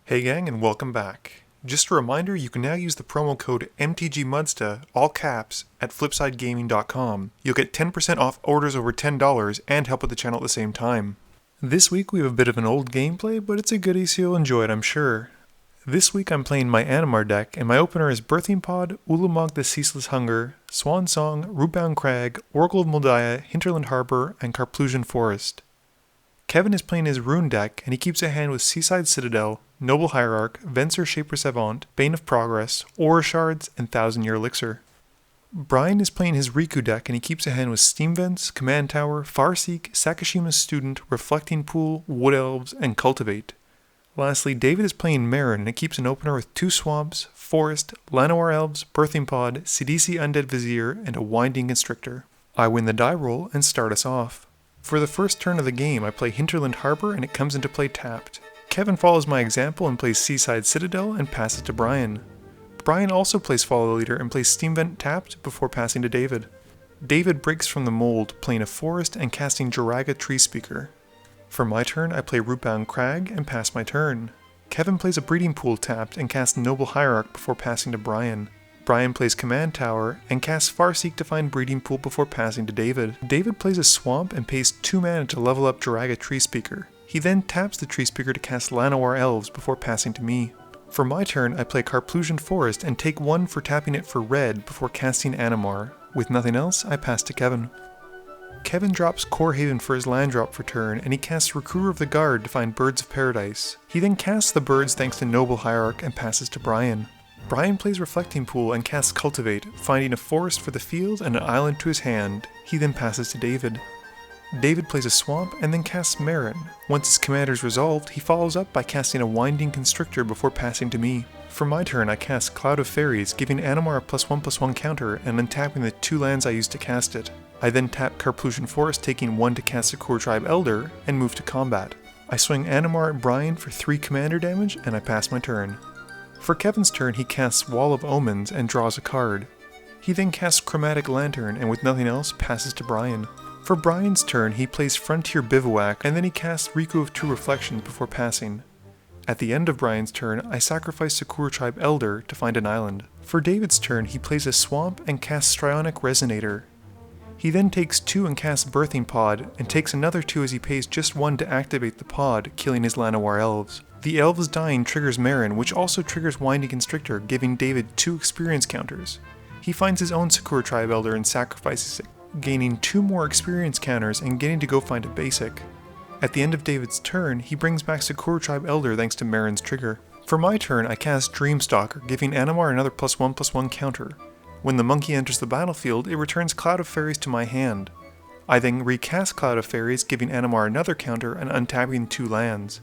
Hey gang, and welcome back. Just a reminder, you can now use the promo code MTGMudsta, all caps, at flipsidegaming.com. You'll get 10% off orders over $10 and help with the channel at the same time. This week we have a bit of an old gameplay, but it's a goodie so you'll enjoy it, I'm sure. This week I'm playing my Animar deck, and my opener is Birthing Pod, Ulamog the Ceaseless Hunger, Swan Song, Rootbound Crag, Oracle of Moldiah, Hinterland Harbor, and Carplusian Forest. Kevin is playing his Roon deck, and he keeps a hand with Seaside Citadel, Noble Hierarch, Venser Shaper Savant, Bane of Progress, Aura Shards, and Thousand Year Elixir. Brian is playing his Riku deck, and he keeps a hand with Steam Vents, Command Tower, Farseek, Sakashima's Student, Reflecting Pool, Wood Elves, and Cultivate. Lastly, David is playing Meren, and it keeps an opener with 2 Swamps, Forest, Llanowar Elves, Birthing Pod, Sidisi Undead Vizier, and a Winding Constrictor. I win the die roll and start us off. For the first turn of the game, I play Hinterland Harbor, and it comes into play tapped. Kevin follows my example and plays Seaside Citadel and passes to Brian. Brian also plays Follow the Leader and plays Steam Vent tapped before passing to David. David breaks from the mold, playing a Forest and casting Jiraga Tree Speaker. For my turn, I play Rootbound Crag and pass my turn. Kevin plays a Breeding Pool tapped and casts Noble Hierarch before passing to Brian. Brian plays Command Tower and casts Farseek to find Breeding Pool before passing to David. David plays a Swamp and pays 2 mana to level up Jiraga Tree Speaker. He then taps the Tree Speaker to cast Llanowar Elves before passing to me. For my turn, I play Carplusian Forest and take 1 for tapping it for red before casting Animar. With nothing else, I pass to Kevin. Kevin drops Core Haven for his land drop for turn, and he casts Recruiter of the Guard to find Birds of Paradise. He then casts the birds thanks to Noble Hierarch and passes to Brian. Brian plays Reflecting Pool and casts Cultivate, finding a forest for the field and an island to his hand. He then passes to David. David plays a Swamp and then casts Meren. Once his commander is resolved, he follows up by casting a Winding Constrictor before passing to me. For my turn, I cast Cloud of Fairies, giving Animar a +1/+1 counter and untapping the 2 lands I used to cast it. I then tap Carplusian Forest, taking 1 to cast a Core Tribe Elder, and move to combat. I swing Animar at Brian for 3 commander damage, and I pass my turn. For Kevin's turn, he casts Wall of Omens and draws a card. He then casts Chromatic Lantern, and with nothing else, passes to Brian. For Brian's turn, he plays Frontier Bivouac, and then he casts Riku of True Reflections before passing. At the end of Brian's turn, I sacrifice Sakura Tribe Elder to find an island. For David's turn, he plays a Swamp and casts Strionic Resonator. He then takes 2 and casts Birthing Pod, and takes another 2 as he pays just 1 to activate the pod, killing his Llanowar Elves. The Elves dying triggers Meren, which also triggers Winding Constrictor, giving David 2 experience counters. He finds his own Sakura Tribe Elder and sacrifices it, gaining 2 more experience counters and getting to go find a basic. At the end of David's turn, he brings back Sakura Tribe Elder thanks to Meren's trigger. For my turn, I cast Dreamstalker, giving Animar another +1/+1 counter. When the monkey enters the battlefield, it returns Cloud of Fairies to my hand. I then recast Cloud of Fairies, giving Animar another counter and untapping 2 lands.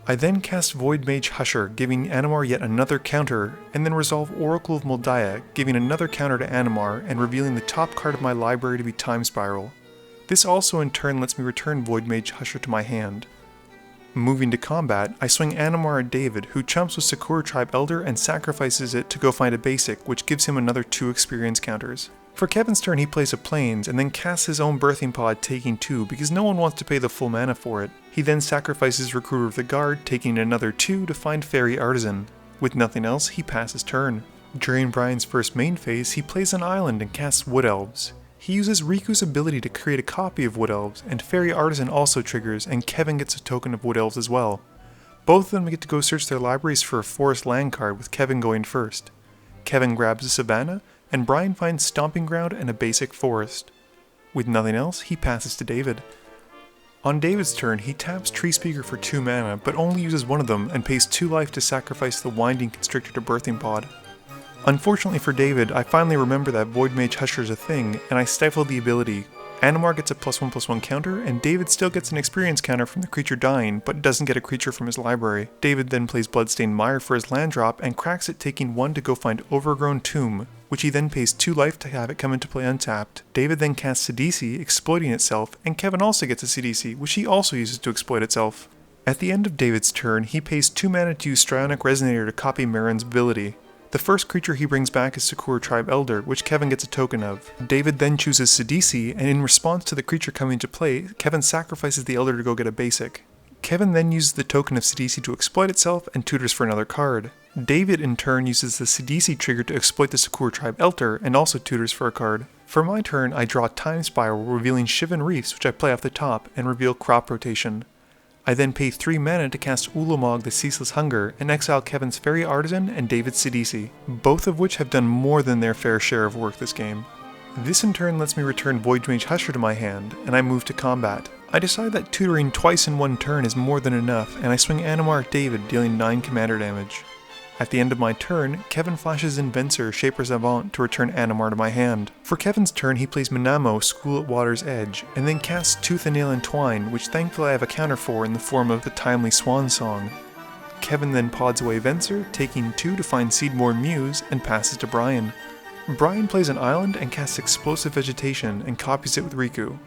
I then cast Void Mage Husher, giving Animar yet another counter, and then resolve Oracle of Moldiah, giving another counter to Animar and revealing the top card of my library to be Time Spiral. This also in turn lets me return Void Mage Husher to my hand. Moving to combat, I swing Animar at David, who chumps with Sakura Tribe Elder and sacrifices it to go find a basic, which gives him another 2 experience counters. For Kevin's turn, he plays a Plains, and then casts his own Birthing Pod, taking 2, because no one wants to pay the full mana for it. He then sacrifices Recruiter of the Guard, taking another 2 to find Fairy Artisan. With nothing else, he passes turn. During Brian's first main phase, he plays an island and casts Wood Elves. He uses Riku's ability to create a copy of Wood Elves, and Fairy Artisan also triggers, and Kevin gets a token of Wood Elves as well. Both of them get to go search their libraries for a Forest land card, with Kevin going first. Kevin grabs a Savannah, and Brian finds Stomping Ground and a basic Forest. With nothing else, he passes to David. On David's turn, he taps Tree Speaker for 2 mana, but only uses 1 of them and pays 2 life to sacrifice the Winding Constrictor to Birthing Pod. Unfortunately for David, I finally remember that Void Mage Husher is a thing, and I stifle the ability. Animar gets a +1/+1 counter, and David still gets an experience counter from the creature dying, but doesn't get a creature from his library. David then plays Bloodstained Mire for his land drop, and cracks it, taking 1 to go find Overgrown Tomb, which he then pays 2 life to have it come into play untapped. David then casts Sidisi, exploiting itself, and Kevin also gets a Sidisi, which he also uses to exploit itself. At the end of David's turn, he pays 2 mana to use Strionic Resonator to copy Meren's ability. The first creature he brings back is Sakura Tribe Elder, which Kevin gets a token of. David then chooses Sidisi, and in response to the creature coming into play, Kevin sacrifices the Elder to go get a basic. Kevin then uses the token of CDC to exploit itself and tutors for another card. David in turn uses the CDC trigger to exploit the Sakura Tribe Elder and also tutors for a card. For my turn, I draw Time Spiral, revealing Shivan Reefs, which I play off the top, and reveal Crop Rotation. I then pay 3 mana to cast Ulamog the Ceaseless Hunger and exile Kevin's Fairy Artisan and David's CDC, both of which have done more than their fair share of work this game. This in turn lets me return Void Mage Husher to my hand, and I move to combat. I decide that tutoring twice in one turn is more than enough, and I swing Animar at David, dealing 9 commander damage. At the end of my turn, Kevin flashes in Venser, Shaper's Avant to return Animar to my hand. For Kevin's turn, he plays Minamo, School at Water's Edge, and then casts Tooth and Nail and Twine, which thankfully I have a counter for in the form of the timely Swan Song. Kevin then pods away Venser, taking 2 to find Seedborn Muse, and passes to Brian. Brian plays an island and casts Explosive Vegetation and copies it with Riku.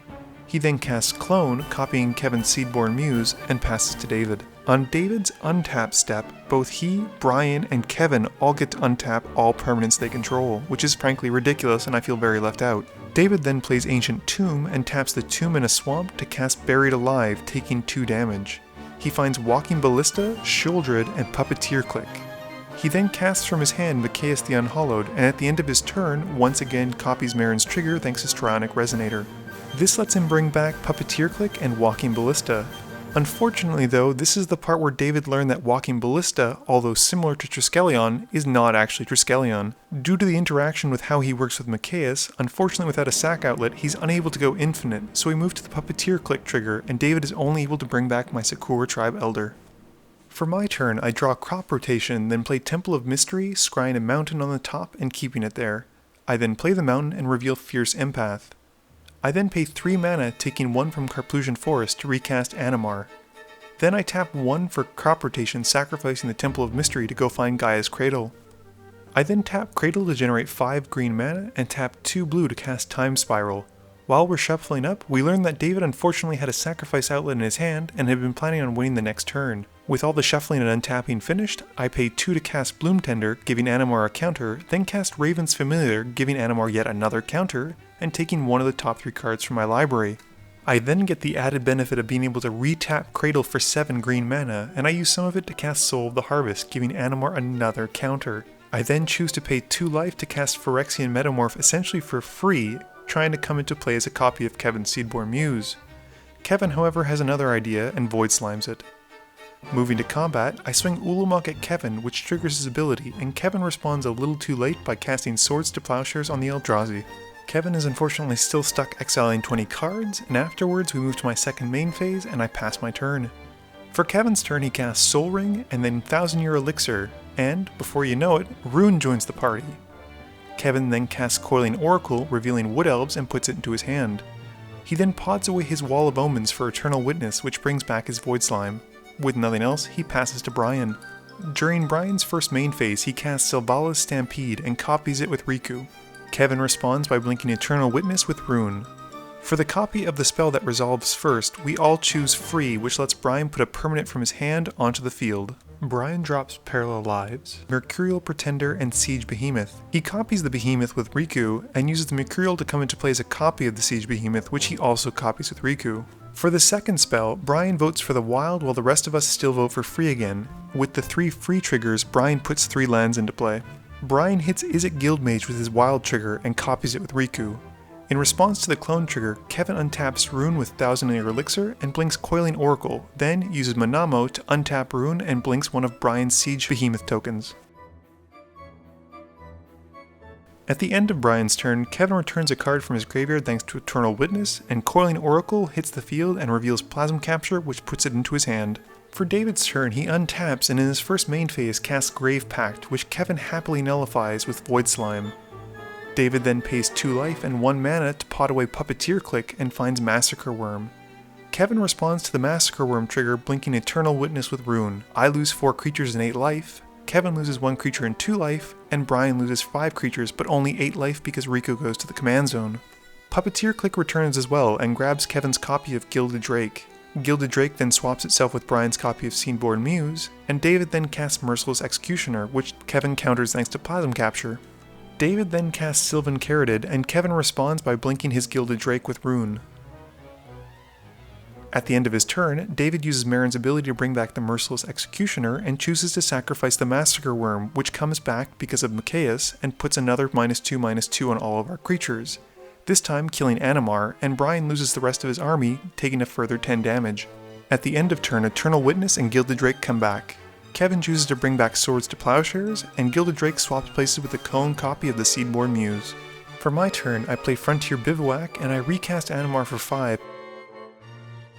He then casts Clone, copying Kevin's Seedborn Muse, and passes to David. On David's untap step, both he, Brian, and Kevin all get to untap all permanents they control, which is frankly ridiculous and I feel very left out. David then plays Ancient Tomb and taps the tomb in a swamp to cast Buried Alive, taking 2 damage. He finds Walking Ballista, Shieldred, and Puppeteer Click. He then casts from his hand Macabre the Unhallowed, and at the end of his turn, once again copies Meren's trigger thanks to Strionic Resonator. This lets him bring back Puppeteer Click and Walking Ballista. Unfortunately though, this is the part where David learned that Walking Ballista, although similar to Triskelion, is not actually Triskelion. Due to the interaction with how he works with Macabre, unfortunately without a sack outlet, he's unable to go infinite, so we move to the Puppeteer Click trigger, and David is only able to bring back my Sakura Tribe Elder. For my turn, I draw Crop Rotation, then play Temple of Mystery, scrying a mountain on the top and keeping it there. I then play the mountain and reveal Fierce Empath. I then pay 3 mana, taking 1 from Carplusian Forest to recast Animar. Then I tap 1 for Crop Rotation, sacrificing the Temple of Mystery to go find Gaia's Cradle. I then tap Cradle to generate 5 green mana, and tap 2 blue to cast Time Spiral. While we're shuffling up, we learn that David unfortunately had a sacrifice outlet in his hand and had been planning on winning the next turn. With all the shuffling and untapping finished, I pay 2 to cast Bloom Tender, giving Animar a counter, then cast Raven's Familiar, giving Animar yet another counter, and taking one of the top 3 cards from my library. I then get the added benefit of being able to re-tap Cradle for 7 green mana, and I use some of it to cast Soul of the Harvest, giving Animar another counter. I then choose to pay 2 life to cast Phyrexian Metamorph essentially for free, trying to come into play as a copy of Kevin's Seedborn Muse. Kevin, however, has another idea and Void Slimes it. Moving to combat, I swing Ulamog at Kevin, which triggers his ability, and Kevin responds a little too late by casting Swords to Plowshares on the Eldrazi. Kevin is unfortunately still stuck exiling 20 cards, and afterwards we move to my second main phase and I pass my turn. For Kevin's turn he casts Soul Ring and then 1000 Year Elixir, and, before you know it, Roon joins the party. Kevin then casts Coiling Oracle, revealing Wood Elves, and puts it into his hand. He then pods away his Wall of Omens for Eternal Witness, which brings back his Void Slime. With nothing else, he passes to Brian. During Brian's first main phase, he casts Sylvala's Stampede and copies it with Riku. Kevin responds by blinking Eternal Witness with Roon. For the copy of the spell that resolves first, we all choose Free, which lets Brian put a permanent from his hand onto the field. Brian drops Parallel Lives, Mercurial Pretender, and Siege Behemoth. He copies the Behemoth with Riku, and uses the Mercurial to come into play as a copy of the Siege Behemoth, which he also copies with Riku. For the second spell, Brian votes for the Wild while the rest of us still vote for Free again. With the 3 free triggers, Brian puts 3 lands into play. Brian hits Izzet Guildmage with his Wild trigger and copies it with Riku. In response to the clone trigger, Kevin untaps Roon with 1000 Year Elixir and blinks Coiling Oracle, then uses Minamo to untap Roon and blinks one of Brian's Siege Behemoth tokens. At the end of Brian's turn, Kevin returns a card from his graveyard thanks to Eternal Witness, and Coiling Oracle hits the field and reveals Plasm Capture, which puts it into his hand. For David's turn, he untaps and in his first main phase casts Grave Pact, which Kevin happily nullifies with Void Slime. David then pays 2 life and 1 mana to pot away Puppeteer Click and finds Massacre Worm. Kevin responds to the Massacre Worm trigger, blinking Eternal Witness with Roon. I lose 4 creatures and 8 life, Kevin loses 1 creature and 2 life, and Brian loses 5 creatures but only 8 life because Riku goes to the command zone. Puppeteer Click returns as well and grabs Kevin's copy of Gilded Drake. Gilded Drake then swaps itself with Brian's copy of Seedborn Muse, and David then casts Merciless Executioner, which Kevin counters thanks to Plasm Capture. David then casts Sylvan Caridid, and Kevin responds by blinking his Gilded Drake with Roon. At the end of his turn, David uses Meren's ability to bring back the Merciless Executioner and chooses to sacrifice the Massacre Worm, which comes back because of Macabre and puts another -2/-2 on all of our creatures, this time killing Animar, and Brian loses the rest of his army, taking a further 10 damage. At the end of turn, Eternal Witness and Gilded Drake come back. Kevin chooses to bring back Swords to Plowshares, and Gilded Drake swaps places with a clone copy of the Seedborn Muse. For my turn, I play Frontier Bivouac and I recast Animar for 5,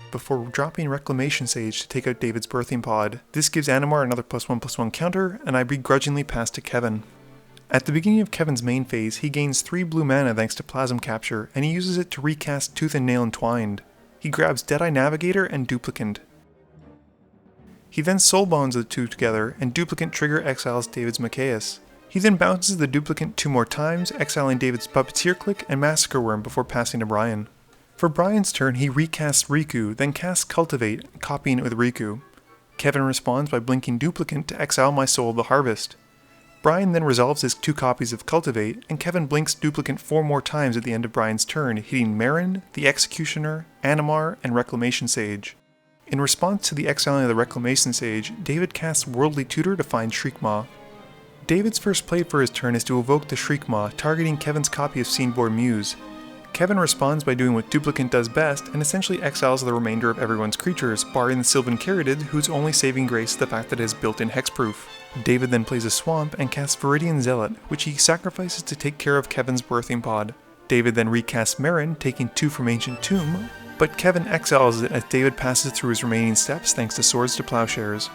before dropping Reclamation Sage to take out David's Birthing Pod. This gives Animar another +1/+1 counter, and I begrudgingly pass to Kevin. At the beginning of Kevin's main phase, he gains 3 blue mana thanks to Plasm Capture, and he uses it to recast Tooth and Nail Entwined. He grabs Deadeye Navigator and Duplicant. He then soulbonds the two together, and Duplicant trigger exiles David's Macabre. He then bounces the Duplicant 2 more times, exiling David's Puppeteer Click and Massacre Worm before passing to Brian. For Brian's turn, he recasts Riku, then casts Cultivate, copying it with Riku. Kevin responds by blinking Duplicant to exile my Soul of the Harvest. Brian then resolves his 2 copies of Cultivate, and Kevin blinks Duplicant 4 more times at the end of Brian's turn, hitting Meren, the Executioner, Animar, and Reclamation Sage. In response to the exiling of the Reclamation Sage, David casts Worldly Tutor to find Shriekmaw. David's first play for his turn is to evoke the Shriekmaw, targeting Kevin's copy of Seedborn Muse. Kevin responds by doing what Duplicant does best, and essentially exiles the remainder of everyone's creatures, barring the Sylvan Caryatid, whose only saving grace is the fact that it is built-in hexproof. David then plays a Swamp and casts Viridian Zealot, which he sacrifices to take care of Kevin's Birthing Pod. David then recasts Meren, taking 2 from Ancient Tomb, but Kevin exiles it as David passes through his remaining steps thanks to Swords to Plowshares.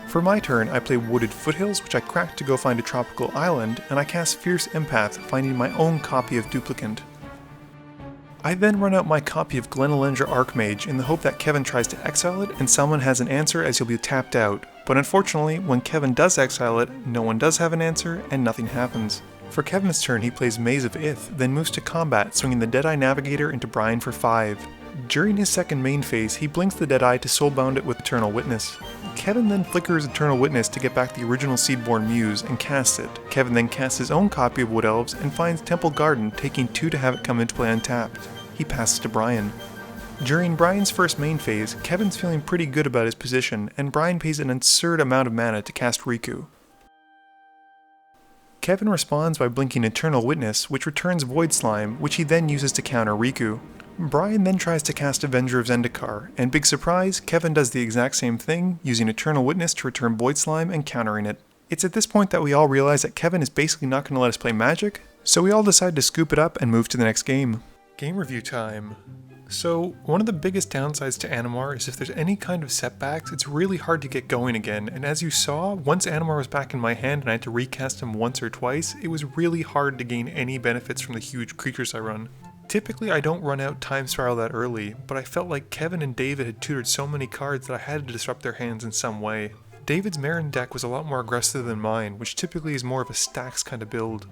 For my turn, I play Wooded Foothills, which I crack to go find a tropical island, and I cast Fierce Empath, finding my own copy of Duplicant. I then run out my copy of Glenelendra Archmage in the hope that Kevin tries to exile it and someone has an answer as he'll be tapped out, but unfortunately, when Kevin does exile it, no one does have an answer and nothing happens. For Kevin's turn, he plays Maze of Ith, then moves to combat, swinging the Deadeye Navigator into Brian for 5. During his second main phase, he blinks the Deadeye to soulbound it with Eternal Witness. Kevin then flickers Eternal Witness to get back the original Seedborn Muse and casts it. Kevin then casts his own copy of Wood Elves and finds Temple Garden, taking 2 to have it come into play untapped. He passes to Brian. During Brian's first main phase, Kevin's feeling pretty good about his position, and Brian pays an absurd amount of mana to cast Riku. Kevin responds by blinking Eternal Witness, which returns Void Slime, which he then uses to counter Riku. Brian then tries to cast Avenger of Zendikar, and big surprise, Kevin does the exact same thing, using Eternal Witness to return Void Slime and countering it. It's at this point that we all realize that Kevin is basically not going to let us play Magic, so we all decide to scoop it up and move to the next game. Game review time. So, one of the biggest downsides to Animar is if there's any kind of setbacks, it's really hard to get going again, and as you saw, once Animar was back in my hand and I had to recast him once or twice, it was really hard to gain any benefits from the huge creatures I run. Typically I don't run out Time Spiral that early, but I felt like Kevin and David had tutored so many cards that I had to disrupt their hands in some way. David's Meren deck was a lot more aggressive than mine, which typically is more of a stacks kind of build.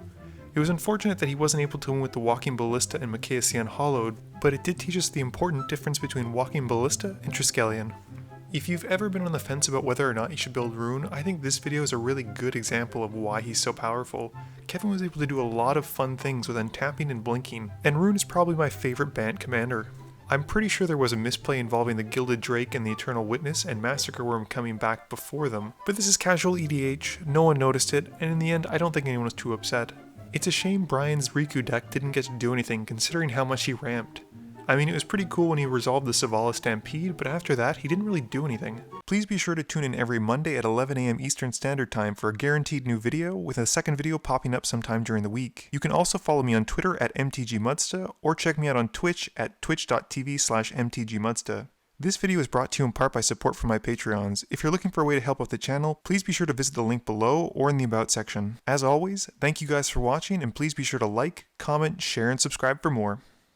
It was unfortunate that he wasn't able to win with the Walking Ballista and Macabre Unhollowed, but it did teach us the important difference between Walking Ballista and Triskelion. If you've ever been on the fence about whether or not you should build Roon, I think this video is a really good example of why he's so powerful. Kevin was able to do a lot of fun things with untapping and blinking, and Roon is probably my favorite Bant commander. I'm pretty sure there was a misplay involving the Gilded Drake and the Eternal Witness and Massacre Worm coming back before them, but this is casual EDH, no one noticed it, and in the end I don't think anyone was too upset. It's a shame Brian's Riku deck didn't get to do anything considering how much he ramped. I mean, it was pretty cool when he resolved the Savala Stampede, but after that, he didn't really do anything. Please be sure to tune in every Monday at 11 AM Eastern Standard Time for a guaranteed new video, with a second video popping up sometime during the week. You can also follow me on Twitter at MTGMudsta, or check me out on Twitch at twitch.tv/MTGMudsta. This video is brought to you in part by support from my Patreons. If you're looking for a way to help out the channel, please be sure to visit the link below or in the About section. As always, thank you guys for watching, and please be sure to like, comment, share, and subscribe for more.